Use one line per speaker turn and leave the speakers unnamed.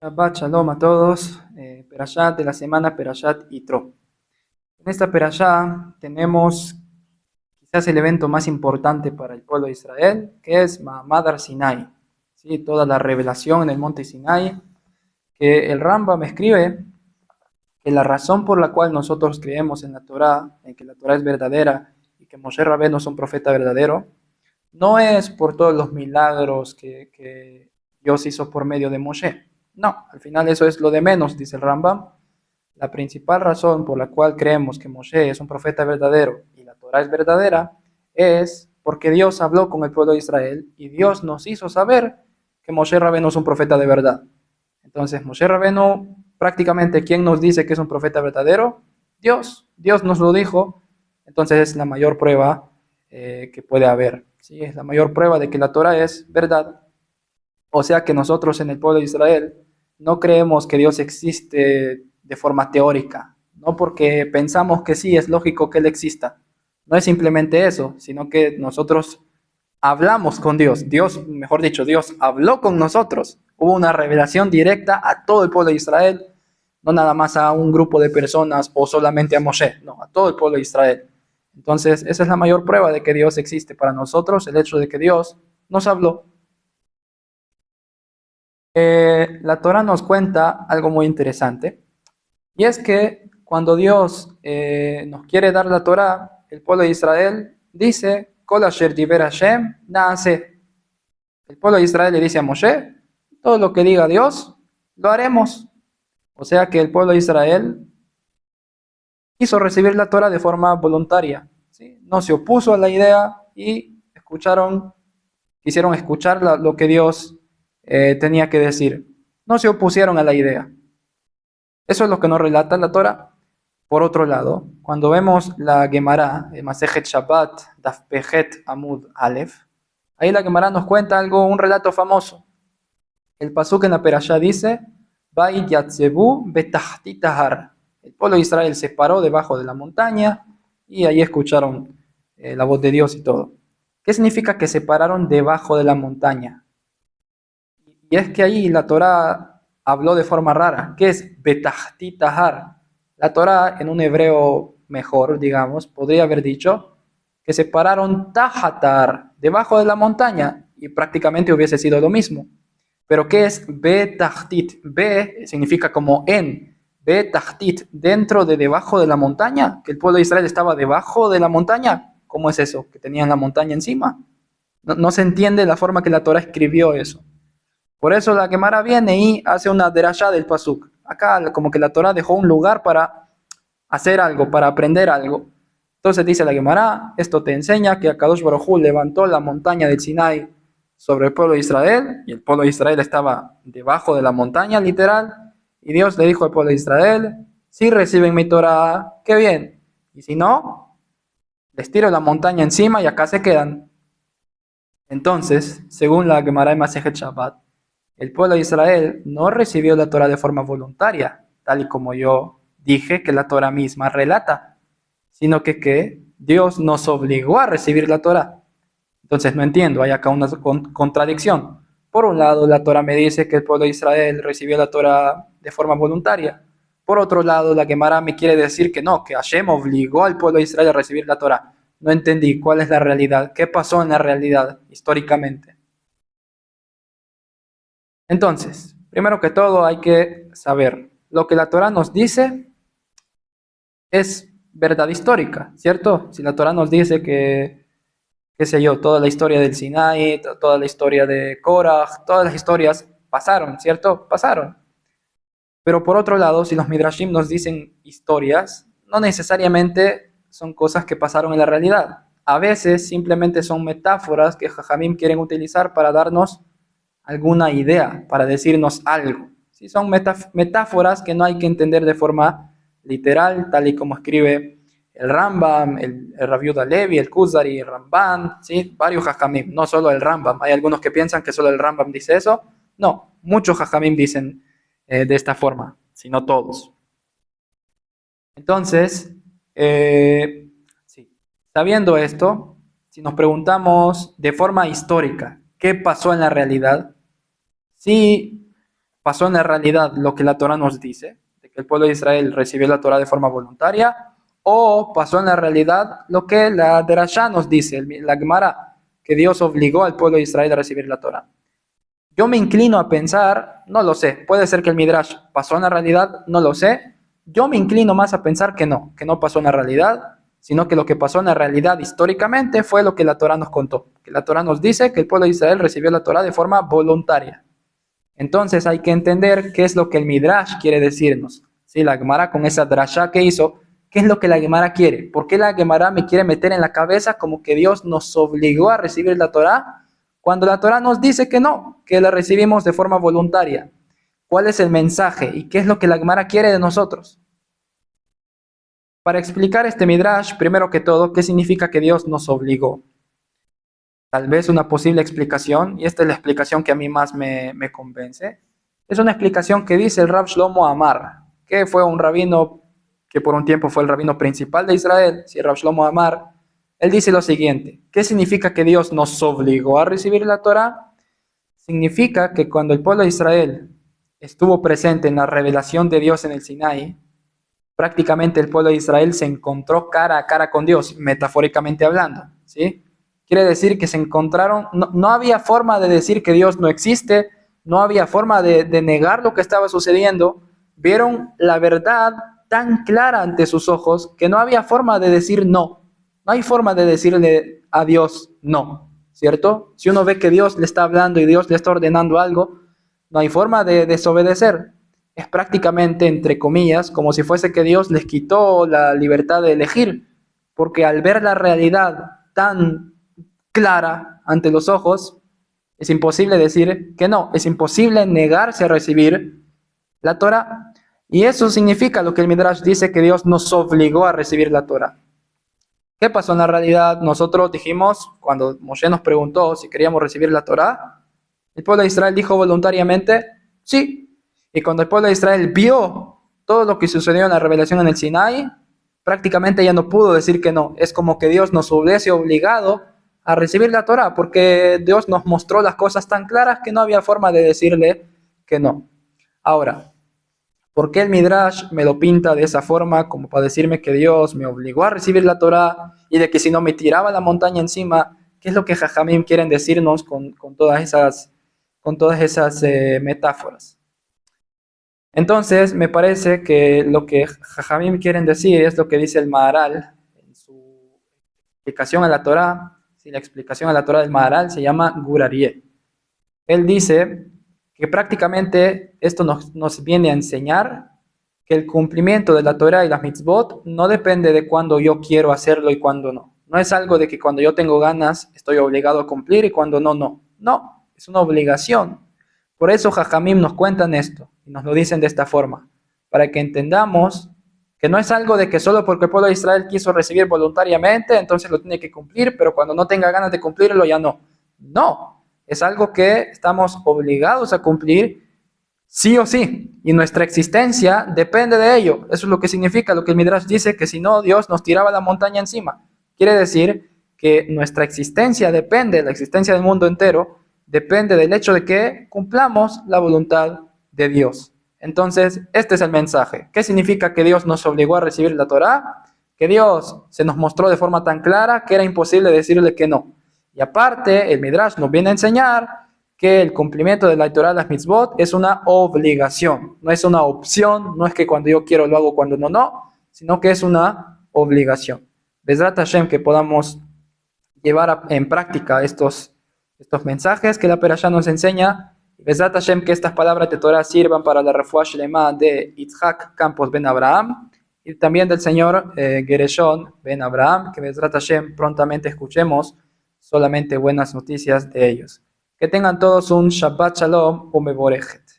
Shabbat Shalom a todos. Perashat de la semana, Perashat Yitro. En esta Perashá tenemos quizás el evento más importante para el pueblo de Israel, que es Ma'amad Har Sinai. ¿Sí? Toda la revelación en el monte Sinai, que el Rambam escribe que la razón por la cual nosotros creemos en la Torá, en que la Torá es verdadera y que Moshe Rabbeinu es un profeta verdadero, no es por todos los milagros que Dios hizo por medio de Moshe. No, al final eso es lo de menos, dice el Rambam. La principal razón por la cual creemos que Moshe es un profeta verdadero y la Torah es verdadera es porque Dios habló con el pueblo de Israel y Dios nos hizo saber que Moshe Rabbeinu es un profeta de verdad. Entonces, Moshe Rabbeinu, prácticamente, ¿quién nos dice que es un profeta verdadero? Dios. Dios nos lo dijo. Entonces, es la mayor prueba que puede haber. ¿Sí? Es la mayor prueba de que la Torah es verdad. O sea que nosotros en el pueblo de Israel no creemos que Dios existe de forma teórica, no porque pensamos que sí, es lógico que Él exista. No es simplemente eso, sino que nosotros hablamos con Dios. Dios, mejor dicho, Dios habló con nosotros. Hubo una revelación directa a todo el pueblo de Israel, no nada más a un grupo de personas o solamente a Moshe, no, a todo el pueblo de Israel. Entonces, esa es la mayor prueba de que Dios existe para nosotros, el hecho de que Dios nos habló. La Torah nos cuenta algo muy interesante, y es que cuando Dios nos quiere dar la Torah, el pueblo de Israel dice, Kol asher diber Hashem naase. El pueblo de Israel le dice a Moshe, todo lo que diga Dios, lo haremos. O sea que el pueblo de Israel quiso recibir la Torah de forma voluntaria, ¿sí? No se opuso a la idea y quisieron escuchar lo que Dios tenía que decir. No se opusieron a la idea. Eso es lo que nos relata la Torah. Por otro lado, cuando vemos la Gemara, Masejet Shabbat, Daf Pejet Amud Aleph, ahí la Gemara nos cuenta un relato famoso. El pasuk en la Perashá dice, Vayit Yatzebu betachtit har. El pueblo de Israel se paró debajo de la montaña y ahí escucharon la voz de Dios y todo. ¿Qué significa que se pararon debajo de la montaña? Y es que ahí la Torá habló de forma rara. ¿Qué es betachtit har? La Torá en un hebreo mejor, digamos, podría haber dicho que se pararon tahatar, debajo de la montaña, y prácticamente hubiese sido lo mismo. Pero ¿qué es betachtit? Be significa como en. Betachtit, dentro de debajo de la montaña, que el pueblo de Israel estaba debajo de la montaña. ¿Cómo es eso? Que tenían la montaña encima. No se entiende la forma que la Torá escribió eso. Por eso la Gemara viene y hace una derashá del pasuk. Acá como que la Torá dejó un lugar para hacer algo, para aprender algo. Entonces dice la Gemara, esto te enseña que Akadosh Baruj Hu levantó la montaña del Sinai sobre el pueblo de Israel, y el pueblo de Israel estaba debajo de la montaña, literal, y Dios le dijo al pueblo de Israel, si reciben mi Torah, qué bien, y si no, les tiro la montaña encima y acá se quedan. Entonces, según la Gemara en Masejet Shabbat, el pueblo de Israel no recibió la Torah de forma voluntaria, tal y como yo dije que la Torah misma relata, sino que Dios nos obligó a recibir la Torah. Entonces no entiendo, hay acá una contradicción. Por un lado, la Torah me dice que el pueblo de Israel recibió la Torah de forma voluntaria. Por otro lado, la Gemara me quiere decir que no, que Hashem obligó al pueblo de Israel a recibir la Torah. No entendí cuál es la realidad, qué pasó en la realidad históricamente. Entonces, primero que todo hay que saber, lo que la Torah nos dice es verdad histórica, ¿cierto? Si la Torah nos dice que, qué sé yo, toda la historia del Sinai, toda la historia de Korah, todas las historias pasaron, ¿cierto? Pasaron. Pero por otro lado, si los Midrashim nos dicen historias, no necesariamente son cosas que pasaron en la realidad. A veces simplemente son metáforas que Jajamim quieren utilizar para darnos alguna idea, para decirnos algo. ¿Sí? Son metáforas que no hay que entender de forma literal, tal y como escribe el Rambam, el Rabbi Yehuda Levi, el Kuzari, el Ramban, ¿sí? Varios Jajamim, no solo el Rambam. Hay algunos que piensan que solo el Rambam dice eso. No, muchos Jajamim dicen de esta forma, sino todos. Entonces, sí, sabiendo esto, si nos preguntamos de forma histórica, ¿qué pasó en la realidad? Sí, pasó en la realidad lo que la Torá nos dice, de que el pueblo de Israel recibió la Torá de forma voluntaria, o pasó en la realidad lo que la Derashá nos dice, la Gemara, que Dios obligó al pueblo de Israel a recibir la Torá. Yo me inclino a pensar, no lo sé, puede ser que el Midrash pasó en la realidad, no lo sé. Yo me inclino más a pensar que no pasó en la realidad, sino que lo que pasó en la realidad históricamente fue lo que la Torá nos contó. Que la Torá nos dice que el pueblo de Israel recibió la Torá de forma voluntaria. Entonces hay que entender qué es lo que el Midrash quiere decirnos. ¿Sí? La Gemara con esa drasha que hizo, ¿qué es lo que la Gemara quiere? ¿Por qué la Gemara me quiere meter en la cabeza como que Dios nos obligó a recibir la Torá? Cuando la Torá nos dice que no, que la recibimos de forma voluntaria. ¿Cuál es el mensaje y qué es lo que la Gemara quiere de nosotros? Para explicar este Midrash, primero que todo, ¿qué significa que Dios nos obligó? Tal vez una posible explicación, y esta es la explicación que a mí más me convence, es una explicación que dice el Rab Shlomo Amar, que fue un rabino que por un tiempo fue el rabino principal de Israel, el Rab Shlomo Amar. Él dice lo siguiente: ¿qué significa que Dios nos obligó a recibir la Torá? Significa que cuando el pueblo de Israel estuvo presente en la revelación de Dios en el Sinaí, prácticamente el pueblo de Israel se encontró cara a cara con Dios, metafóricamente hablando, ¿sí? Quiere decir que se encontraron, no había forma de decir que Dios no existe, no había forma de negar lo que estaba sucediendo, vieron la verdad tan clara ante sus ojos que no había forma de decir no. No hay forma de decirle a Dios no, ¿cierto? Si uno ve que Dios le está hablando y Dios le está ordenando algo, no hay forma de desobedecer. Es prácticamente, entre comillas, como si fuese que Dios les quitó la libertad de elegir, porque al ver la realidad tan clara ante los ojos, es imposible decir que no, es imposible negarse a recibir la Torah. Y eso significa lo que el Midrash dice, que Dios nos obligó a recibir la Torah. ¿Qué pasó en la realidad? Nosotros dijimos, cuando Moshe nos preguntó si queríamos recibir la Torá, el pueblo de Israel dijo voluntariamente, sí. Y cuando el pueblo de Israel vio todo lo que sucedió en la revelación en el Sinaí, prácticamente ya no pudo decir que no. Es como que Dios nos hubiese obligado a recibir la Torá, porque Dios nos mostró las cosas tan claras que no había forma de decirle que no. Ahora, ¿por qué el Midrash me lo pinta de esa forma, como para decirme que Dios me obligó a recibir la Torá y de que si no me tiraba la montaña encima? ¿Qué es lo que Jajamim quieren decirnos con todas esas metáforas? Entonces, me parece que lo que Jajamim quieren decir es lo que dice el Maharal en su explicación a la Torá. Si la explicación a la Torá del Maharal se llama Gurarie. Él dice que prácticamente esto nos viene a enseñar que el cumplimiento de la Torá y las mitzvot no depende de cuándo yo quiero hacerlo y cuándo no. No es algo de que cuando yo tengo ganas estoy obligado a cumplir y cuando no, no. No, es una obligación. Por eso Jajamim nos cuentan esto y nos lo dicen de esta forma, para que entendamos que no es algo de que solo porque el pueblo de Israel quiso recibir voluntariamente, entonces lo tiene que cumplir, pero cuando no tenga ganas de cumplirlo ya no. No. Es algo que estamos obligados a cumplir sí o sí, y nuestra existencia depende de ello. Eso es lo que significa lo que el Midrash dice, que si no, Dios nos tiraba la montaña encima. Quiere decir que nuestra existencia depende, la existencia del mundo entero, depende del hecho de que cumplamos la voluntad de Dios. Entonces, este es el mensaje. ¿Qué significa que Dios nos obligó a recibir la Torá? Que Dios se nos mostró de forma tan clara que era imposible decirle que no. Y aparte, el Midrash nos viene a enseñar que el cumplimiento de la Torá, las mitzvot, es una obligación, no es una opción, no es que cuando yo quiero lo hago, cuando no, no, sino que es una obligación. Bezrat Hashem, que podamos llevar en práctica estos mensajes que la Perashá nos enseña. Bezrat Hashem, que estas palabras de Torah sirvan para la refuah shlema de Yitzhak Campos ben Abraham y también del señor Gereshon ben Abraham, que Bezrat Hashem prontamente escuchemos solamente buenas noticias de ellos. Que tengan todos un Shabbat Shalom Umevorechet.